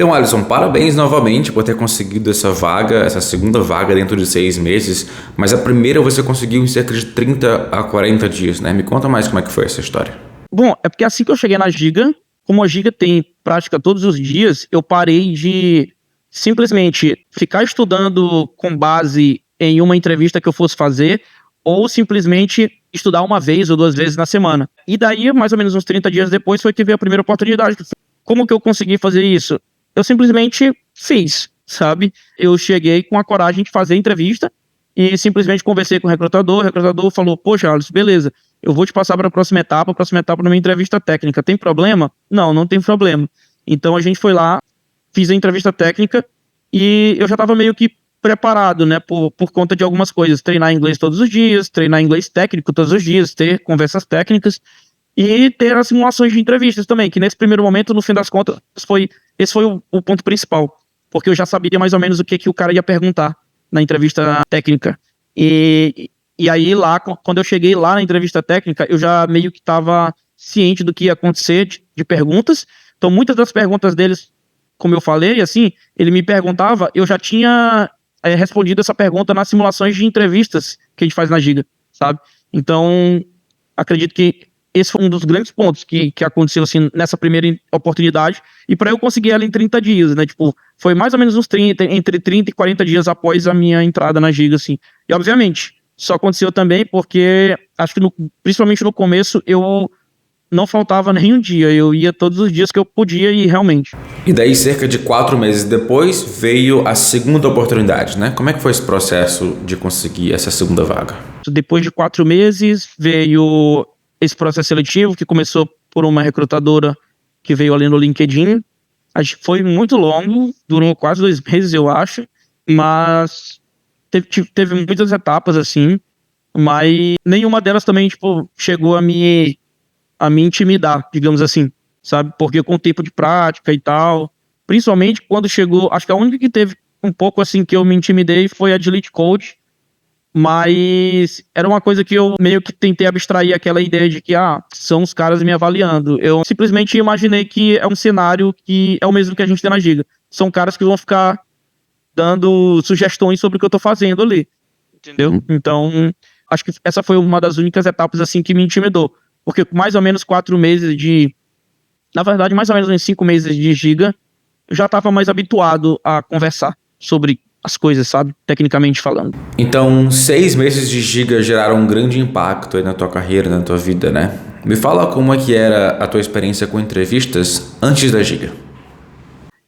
Então, Alisson, parabéns novamente por ter conseguido essa vaga, essa segunda vaga dentro de 6 meses, mas a primeira você conseguiu em cerca de 30 a 40 dias, né? Me conta mais como é que foi essa história. Bom, é porque assim que eu cheguei na Giga, como a Giga tem prática todos os dias, eu parei de simplesmente ficar estudando com base em uma entrevista que eu fosse fazer, ou simplesmente estudar uma vez ou duas vezes na semana. E daí, mais ou menos uns 30 dias depois, foi que veio a primeira oportunidade. Como que eu consegui fazer isso? Eu simplesmente fiz, sabe? Eu cheguei com a coragem de fazer a entrevista e simplesmente conversei com o recrutador falou, poxa, Alisson, beleza, eu vou te passar para a próxima etapa na minha entrevista técnica. Tem problema? Não, não tem problema. Então a gente foi lá, fiz a entrevista técnica e eu já estava meio que preparado, né, por conta de algumas coisas, treinar inglês todos os dias, treinar inglês técnico todos os dias, ter conversas técnicas e ter as simulações de entrevistas também, que nesse primeiro momento, no fim das contas, esse foi o ponto principal, porque eu já sabia mais ou menos o que o cara ia perguntar na entrevista técnica. E aí lá, quando eu cheguei lá na entrevista técnica, eu já meio que estava ciente do que ia acontecer de perguntas, então muitas das perguntas deles, como eu falei, assim, ele me perguntava, eu já tinha respondido essa pergunta nas simulações de entrevistas que a gente faz na Giga, sabe? Então, acredito que esse foi um dos grandes pontos que aconteceu, assim, nessa primeira oportunidade, e para eu conseguir ela em 30 dias, né, tipo, foi mais ou menos entre 30 e 40 dias após a minha entrada na Giga, assim, e obviamente, isso aconteceu também porque, acho que principalmente no começo, eu não faltava nenhum dia, eu ia todos os dias que eu podia ir realmente. E daí, cerca de 4 meses depois, veio a segunda oportunidade, né? Como é que foi esse processo de conseguir essa segunda vaga? Depois de 4 meses, veio esse processo seletivo, que começou por uma recrutadora que veio ali no LinkedIn. Acho que foi muito longo, durou quase 2 meses, eu acho, mas teve muitas etapas, assim, mas nenhuma delas também, tipo, chegou a me intimidar, digamos assim, sabe? Porque com o tempo de prática e tal, principalmente quando chegou, acho que a única que teve um pouco assim que eu me intimidei foi a de Lead Code, mas era uma coisa que eu meio que tentei abstrair aquela ideia de que, são os caras me avaliando. Eu simplesmente imaginei que é um cenário que é o mesmo que a gente tem na Giga. São caras que vão ficar dando sugestões sobre o que eu tô fazendo ali, entendeu? Então, acho que essa foi uma das únicas etapas assim que me intimidou. Porque com mais ou menos 4 meses na verdade, mais ou menos uns 5 meses de Giga, eu já estava mais habituado a conversar sobre as coisas, sabe? Tecnicamente falando. Então, 6 meses de Giga geraram um grande impacto aí na tua carreira, na tua vida, né? Me fala como é que era a tua experiência com entrevistas antes da Giga.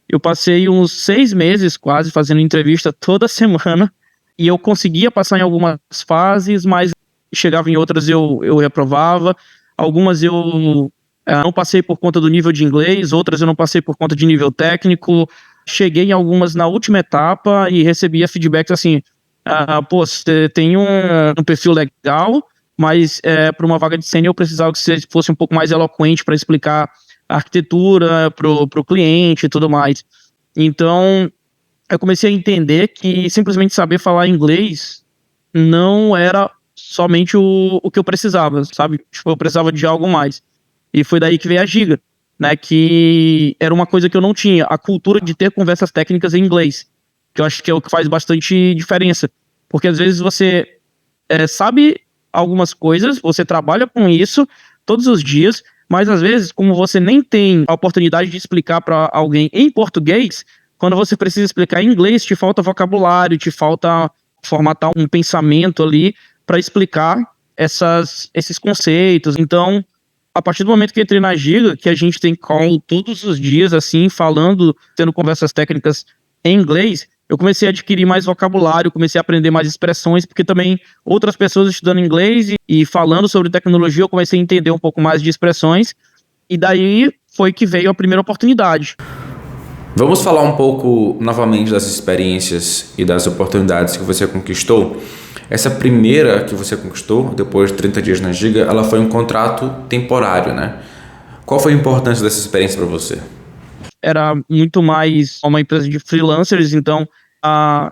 Eu passei uns 6 meses quase fazendo entrevista toda semana e eu conseguia passar em algumas fases, mas chegava em outras eu reprovava. Algumas eu não passei por conta do nível de inglês, outras eu não passei por conta de nível técnico. Cheguei em algumas na última etapa e recebia feedbacks assim, você tem um perfil legal, mas para uma vaga de sênior eu precisava que você fosse um pouco mais eloquente para explicar a arquitetura pro cliente e tudo mais. Então, eu comecei a entender que simplesmente saber falar inglês não era somente o que eu precisava, sabe? Tipo, eu precisava de algo mais. E foi daí que veio a Giga, né? Que era uma coisa que eu não tinha, a cultura de ter conversas técnicas em inglês, que eu acho que é o que faz bastante diferença. Porque às vezes você sabe algumas coisas, você trabalha com isso todos os dias, mas às vezes, como você nem tem a oportunidade de explicar para alguém em português, quando você precisa explicar em inglês, te falta vocabulário, te falta formatar um pensamento ali para explicar esses conceitos. Então, a partir do momento que eu entrei na Giga, que a gente tem call todos os dias, assim, falando, tendo conversas técnicas em inglês, eu comecei a adquirir mais vocabulário, comecei a aprender mais expressões, porque também outras pessoas estudando inglês e falando sobre tecnologia, eu comecei a entender um pouco mais de expressões, e daí foi que veio a primeira oportunidade. Vamos falar um pouco novamente das experiências e das oportunidades que você conquistou. Essa primeira que você conquistou, depois de 30 dias na Giga, ela foi um contrato temporário, né? Qual foi a importância dessa experiência para você? Era muito mais uma empresa de freelancers, então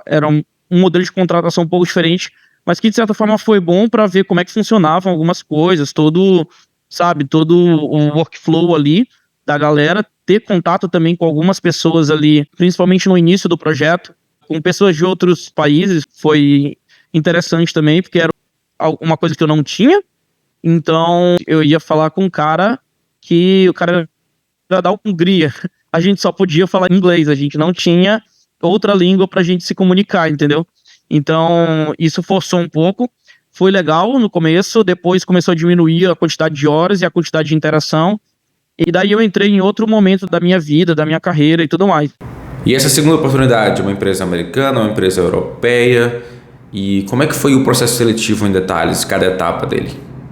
era um modelo de contratação um pouco diferente, mas que de certa forma foi bom para ver como é que funcionavam algumas coisas, todo o workflow ali, da galera, ter contato também com algumas pessoas ali, principalmente no início do projeto, com pessoas de outros países, foi interessante também, porque era uma coisa que eu não tinha. Então, eu ia falar com um cara que o cara era da Hungria. A gente só podia falar inglês, a gente não tinha outra língua pra gente se comunicar, entendeu? Então, isso forçou um pouco. Foi legal no começo, depois começou a diminuir a quantidade de horas e a quantidade de interação. E daí eu entrei em outro momento da minha vida, da minha carreira e tudo mais. E essa segunda oportunidade, uma empresa americana, uma empresa europeia, e como é que foi o processo seletivo em detalhes, cada etapa dele?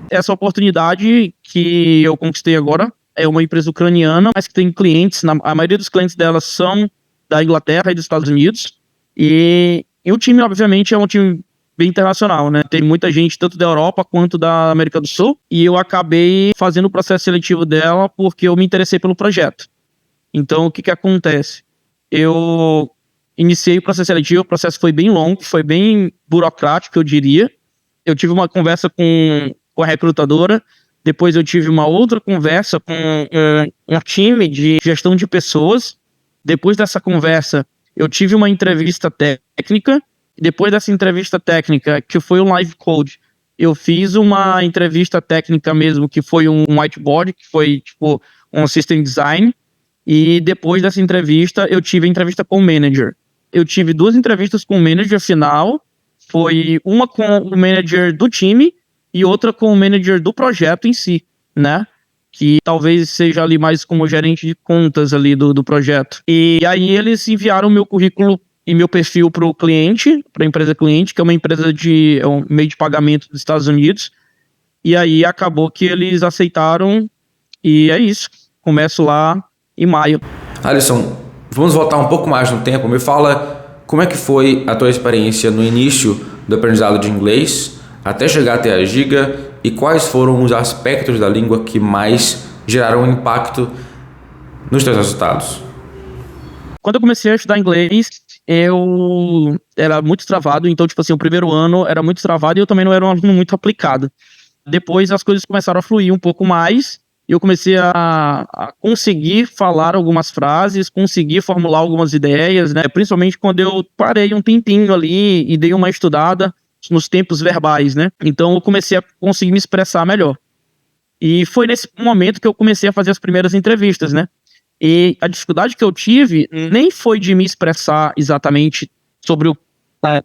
Essa oportunidade que eu conquistei agora é uma empresa ucraniana, mas que tem clientes, a maioria dos clientes delas são da Inglaterra e dos Estados Unidos. E o time, obviamente, é um time bem internacional, né? Tem muita gente, tanto da Europa quanto da América do Sul. E eu acabei fazendo o processo seletivo dela porque eu me interessei pelo projeto. Então, o que que acontece? Eu iniciei o processo seletivo, o processo foi bem longo, foi bem burocrático, eu diria. Eu tive uma conversa com a recrutadora, depois eu tive uma outra conversa com um time de gestão de pessoas. Depois dessa conversa, eu tive uma entrevista técnica. Depois dessa entrevista técnica, que foi um live code, eu fiz uma entrevista técnica mesmo, que foi um whiteboard, que foi tipo um system design. E depois dessa entrevista, eu tive a entrevista com o manager. Eu tive 2 entrevistas com o manager final. Foi uma com o manager do time e outra com o manager do projeto em si, né? Que talvez seja ali mais como gerente de contas ali do projeto. E aí eles enviaram meu currículo e meu perfil para o cliente, para a empresa cliente, que é uma empresa é um meio de pagamento dos Estados Unidos. E aí acabou que eles aceitaram e é isso. Começo lá em maio. Alisson, vamos voltar um pouco mais no tempo. Me fala como é que foi a tua experiência no início do aprendizado de inglês até chegar até a Giga e quais foram os aspectos da língua que mais geraram impacto nos teus resultados. Quando eu comecei a estudar inglês, eu era muito travado, então, tipo assim, o primeiro ano era muito travado e eu também não era um aluno muito aplicado. Depois as coisas começaram a fluir um pouco mais e eu comecei a conseguir falar algumas frases, conseguir formular algumas ideias, né? Principalmente quando eu parei um tempinho ali e dei uma estudada nos tempos verbais, né? Então eu comecei a conseguir me expressar melhor. E foi nesse momento que eu comecei a fazer as primeiras entrevistas, né? E a dificuldade que eu tive nem foi de me expressar exatamente sobre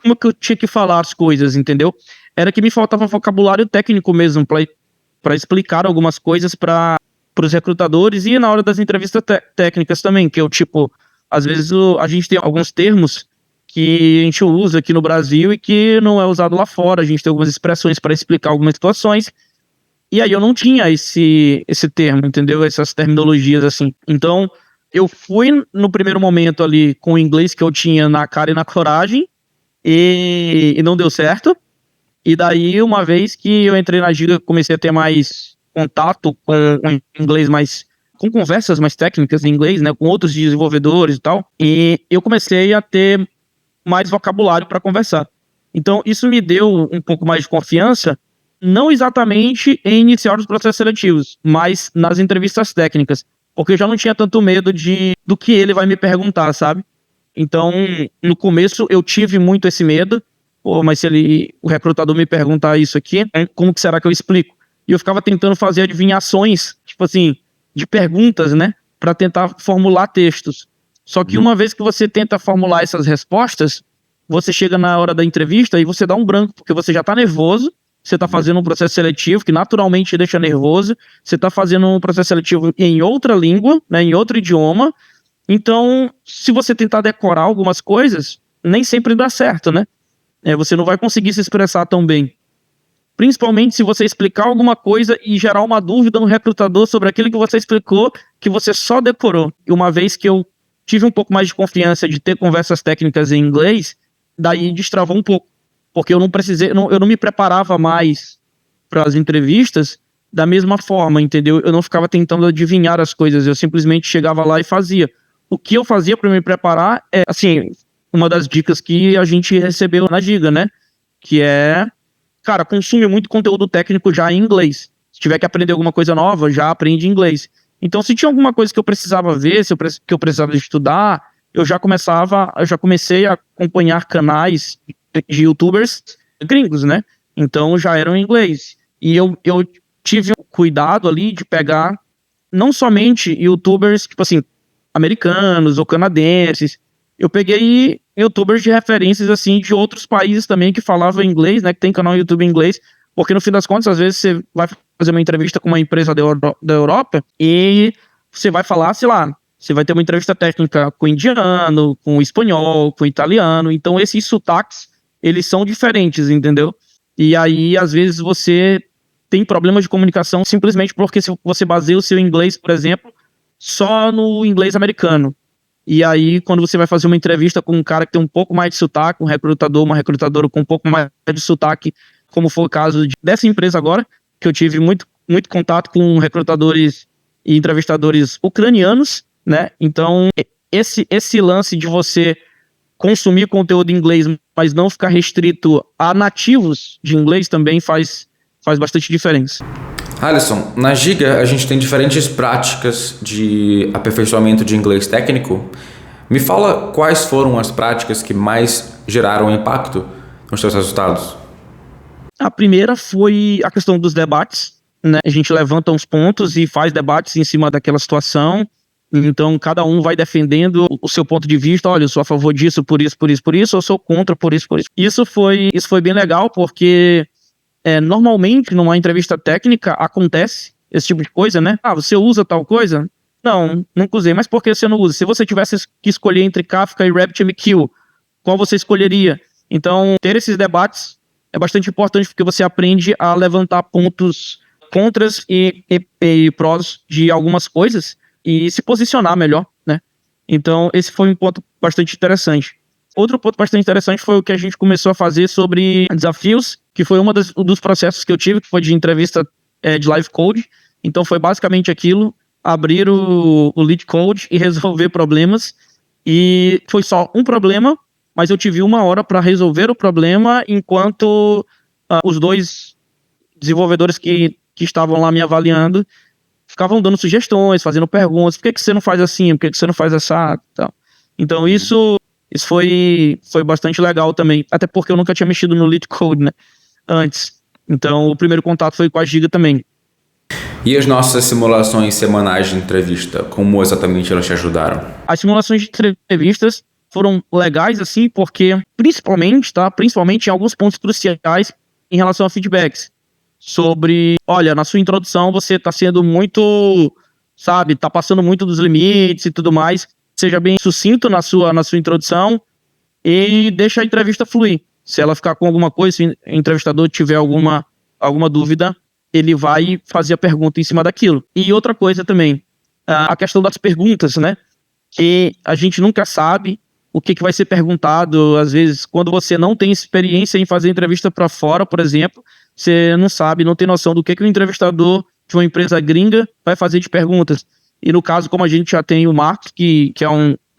como que eu tinha que falar as coisas, entendeu? Era que me faltava vocabulário técnico mesmo para explicar algumas coisas para os recrutadores e na hora das entrevistas técnicas também, que eu, tipo, às vezes a gente tem alguns termos que a gente usa aqui no Brasil e que não é usado lá fora. A gente tem algumas expressões para explicar algumas situações. E aí eu não tinha esse termo, entendeu? Essas terminologias assim. Então, eu fui no primeiro momento ali com o inglês que eu tinha na cara e na coragem e não deu certo. E daí, uma vez que eu entrei na Giga, comecei a ter mais contato com inglês com conversas mais técnicas em inglês, né? Com outros desenvolvedores e tal. E eu comecei a ter mais vocabulário para conversar. Então, isso me deu um pouco mais de confiança, não exatamente em iniciar os processos seletivos, mas nas entrevistas técnicas, porque eu já não tinha tanto medo do que ele vai me perguntar, sabe? Então, no começo eu tive muito esse medo, mas se o recrutador me perguntar isso aqui, como que será que eu explico? E eu ficava tentando fazer adivinhações, tipo assim, de perguntas, né, para tentar formular textos. Só que uma vez que você tenta formular essas respostas, você chega na hora da entrevista e você dá um branco, porque você já tá nervoso. Você está fazendo um processo seletivo que naturalmente te deixa nervoso. Você está fazendo um processo seletivo em outra língua, né, em outro idioma. Então, se você tentar decorar algumas coisas, nem sempre dá certo, né? Você não vai conseguir se expressar tão bem. Principalmente se você explicar alguma coisa e gerar uma dúvida no recrutador sobre aquilo que você explicou, que você só decorou. E uma vez que eu tive um pouco mais de confiança de ter conversas técnicas em inglês, daí destravou um pouco. Porque eu não me preparava mais para as entrevistas da mesma forma, entendeu? Eu não ficava tentando adivinhar as coisas, eu simplesmente chegava lá e fazia. O que eu fazia para me preparar é, assim, uma das dicas que a gente recebeu na Giga, né? Que é, cara, consome muito conteúdo técnico já em inglês. Se tiver que aprender alguma coisa nova, já aprende inglês. Então, se tinha alguma coisa que eu precisava ver, que eu precisava estudar, eu já comecei a acompanhar canais de YouTubers gringos, né? Então, já eram em inglês. E eu tive o cuidado ali de pegar não somente YouTubers, tipo assim, americanos ou canadenses. Eu peguei YouTubers de referências, assim, de outros países também que falavam inglês, né? Que tem canal no YouTube em inglês. Porque, no fim das contas, às vezes você vai fazer uma entrevista com uma empresa da Europa e você vai falar, sei lá, você vai ter uma entrevista técnica com indiano, com espanhol, com italiano. Então, esses sotaques, eles são diferentes, entendeu? E aí, às vezes, você tem problemas de comunicação simplesmente porque você baseia o seu inglês, por exemplo, só no inglês americano. E aí, quando você vai fazer uma entrevista com um cara que tem um pouco mais de sotaque, um recrutador, uma recrutadora com um pouco mais de sotaque, como foi o caso dessa empresa agora, que eu tive muito, muito contato com recrutadores e entrevistadores ucranianos, né? Então, esse lance de você consumir conteúdo em inglês, mas não ficar restrito a nativos de inglês também faz bastante diferença. Alisson, na Giga a gente tem diferentes práticas de aperfeiçoamento de inglês técnico. Me fala quais foram as práticas que mais geraram impacto nos seus resultados. A primeira foi a questão dos debates, né? A gente levanta uns pontos e faz debates em cima daquela situação. Então, cada um vai defendendo o seu ponto de vista. Olha, eu sou a favor disso, por isso, por isso, por isso. Eu sou contra, por isso, por isso. Isso foi bem legal, porque normalmente, numa entrevista técnica, acontece esse tipo de coisa, né? Ah, você usa tal coisa? Não, nunca usei. Mas por que você não usa? Se você tivesse que escolher entre Kafka e RabbitMQ, qual você escolheria? Então, ter esses debates é bastante importante, porque você aprende a levantar pontos contras e prós de algumas coisas e se posicionar melhor, né? Então, esse foi um ponto bastante interessante. Outro ponto bastante interessante foi o que a gente começou a fazer sobre desafios, que foi um dos processos que eu tive, que foi de entrevista de live code. Então, foi basicamente aquilo, abrir o lead code e resolver problemas. E foi só um problema, mas eu tive 1 hora para resolver o problema, enquanto os 2 desenvolvedores que estavam lá me avaliando ficavam dando sugestões, fazendo perguntas. Por que você não faz assim? Por que você não faz essa? Então, isso foi bastante legal também. Até porque eu nunca tinha mexido no lead code, né, antes. Então, o primeiro contato foi com a Giga também. E as nossas simulações semanais de entrevista, como exatamente elas te ajudaram? As simulações de entrevistas foram legais, assim, porque principalmente em alguns pontos cruciais em relação a feedbacks. Sobre, olha, na sua introdução você está sendo muito, sabe, está passando muito dos limites e tudo mais. Seja bem sucinto na sua introdução e deixa a entrevista fluir. Se ela ficar com alguma coisa, se o entrevistador tiver alguma dúvida, ele vai fazer a pergunta em cima daquilo. E outra coisa também, a questão das perguntas, né? Que a gente nunca sabe o que vai ser perguntado. Às vezes, quando você não tem experiência em fazer entrevista para fora, por exemplo, você não sabe, não tem noção do que o entrevistador de uma empresa gringa vai fazer de perguntas. E no caso, como a gente já tem o Marcos, que é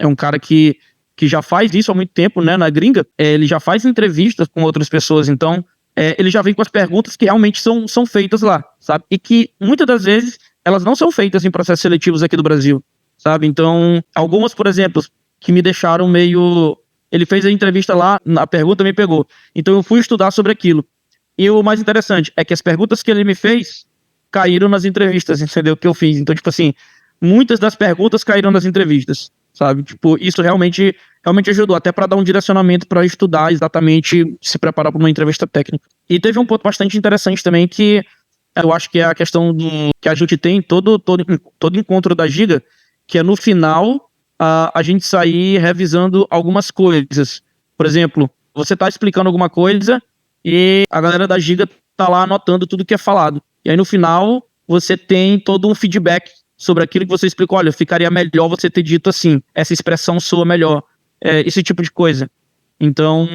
um cara que já faz isso há muito tempo, né, na gringa, ele já faz entrevistas com outras pessoas, então ele já vem com as perguntas que realmente são feitas lá, sabe? E que muitas das vezes elas não são feitas em processos seletivos aqui do Brasil, sabe? Então, algumas, por exemplo, que me deixaram meio... Ele fez a entrevista lá, a pergunta me pegou. Então eu fui estudar sobre aquilo. E o mais interessante é que as perguntas que ele me fez caíram nas entrevistas, entendeu? Que eu fiz. Então, tipo assim, muitas das perguntas caíram nas entrevistas, sabe? Tipo, isso realmente ajudou, até para dar um direcionamento para estudar exatamente, se preparar para uma entrevista técnica. E teve um ponto bastante interessante também, que eu acho que é a questão que a gente tem todo encontro da Giga, que é no final a gente sair revisando algumas coisas. Por exemplo, você está explicando alguma coisa e a galera da Giga tá lá anotando tudo que é falado. E aí no final você tem todo um feedback sobre aquilo que você explicou. Olha, ficaria melhor você ter dito assim, essa expressão soa melhor, esse tipo de coisa. Então,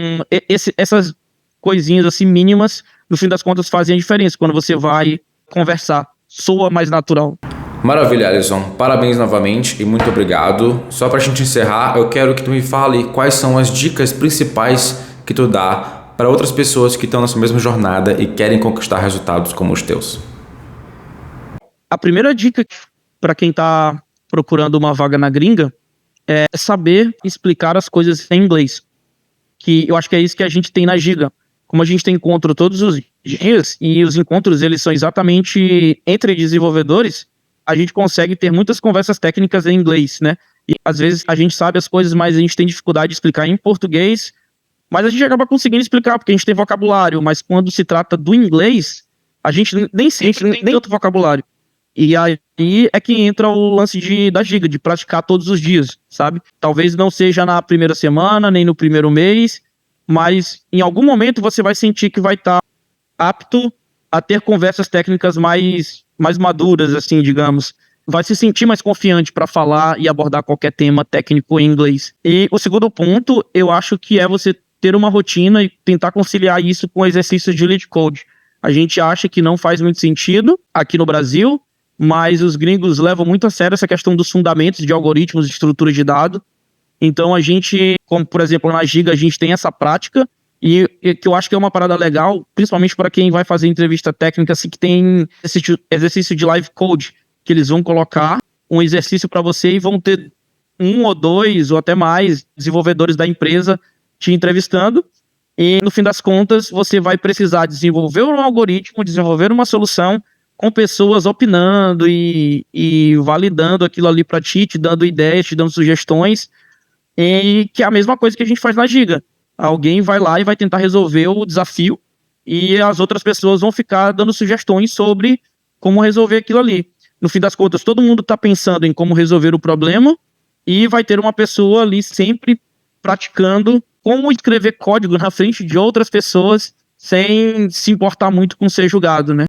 essas coisinhas assim mínimas, no fim das contas, fazem a diferença quando você vai conversar. Soa mais natural. Maravilha, Alisson. Parabéns novamente e muito obrigado. Só pra gente encerrar, eu quero que tu me fale quais são as dicas principais que tu dá para outras pessoas que estão nessa mesma jornada e querem conquistar resultados como os teus. A primeira dica para quem está procurando uma vaga na gringa é saber explicar as coisas em inglês. Que eu acho que é isso que a gente tem na Giga. Como a gente tem encontro todos os dias, e os encontros eles são exatamente entre desenvolvedores, a gente consegue ter muitas conversas técnicas em inglês, né? E às vezes a gente sabe as coisas, mas a gente tem dificuldade de explicar em português, mas a gente acaba conseguindo explicar, porque a gente tem vocabulário, mas quando se trata do inglês, a gente nem sempre tem tanto vocabulário. E aí é que entra o lance da Giga, de praticar todos os dias, sabe? Talvez não seja na primeira semana, nem no primeiro mês, mas em algum momento você vai sentir que vai estar apto a ter conversas técnicas mais maduras, assim, digamos. Vai se sentir mais confiante para falar e abordar qualquer tema técnico em inglês. E o segundo ponto, eu acho que é você ter uma rotina e tentar conciliar isso com exercícios de lead code. A gente acha que não faz muito sentido aqui no Brasil, mas os gringos levam muito a sério essa questão dos fundamentos de algoritmos e estruturas de dados. Então a gente, como por exemplo na Giga, a gente tem essa prática e que eu acho que é uma parada legal, principalmente para quem vai fazer entrevista técnica, assim, que tem esse exercício de live code, que eles vão colocar um exercício para você e vão ter 1 ou 2 ou até mais desenvolvedores da empresa te entrevistando. E no fim das contas, você vai precisar desenvolver um algoritmo, desenvolver uma solução com pessoas opinando e validando aquilo ali para ti, te dando ideias, te dando sugestões. E que é a mesma coisa que a gente faz na Giga. Alguém vai lá e vai tentar resolver o desafio e as outras pessoas vão ficar dando sugestões sobre como resolver aquilo ali. No fim das contas, todo mundo está pensando em como resolver o problema e vai ter uma pessoa ali sempre praticando como escrever código na frente de outras pessoas sem se importar muito com ser julgado, né?